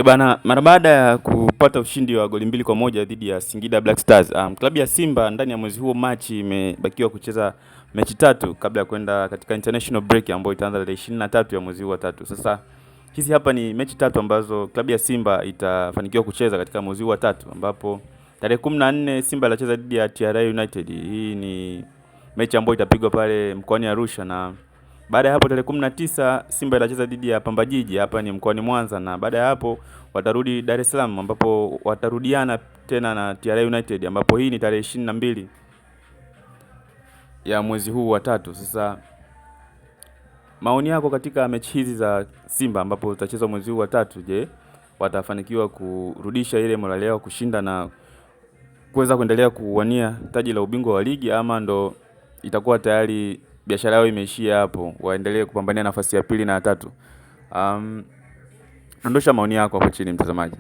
Bana, mara baada ya kupata ushindi wa goli 2-1 dhidi ya Singida Black Stars, klabu ya Simba ndani ya mwezi huo Machi imebakiwa kucheza mechi tatu kabla ya kwenda katika international break ambayo itaanza tarehe 23 ya mwezi huu wa tatu. Sasa hizi hapa ni mechi tatu ambazo klabu ya Simba itafanikiwa kucheza katika mwezi huu wa tatu, ambapo tarehe 14 Simba itacheza dhidi ya TRA United. Hii ni mechi ambayo itapigwa pale mkoani Arusha, na baada ya hapo tarehe 19 Simba itacheza dhidi ya Pamba Jiji, hapa ni mkoani Mwanza, na baada ya hapo watarudi Dar es Salaam ambapo watarudiana tena na TRA United, ambapo hii ni tarehe 22 ya mwezi huu wa tatu. Sasa maoni yako katika mechi hizi za Simba ambapo zitachezwa mwezi huu wa tatu, je, watafanikiwa kurudisha ile morale yao kushinda na kuweza kuendelea kuwania taji la ubingwa wa ligi, ama ndo itakuwa tayari biashara yao imeishia hapo, waendelee kupambania nafasi ya pili na ya tatu? Ondosha maoni yako hapo chini, mtazamaji.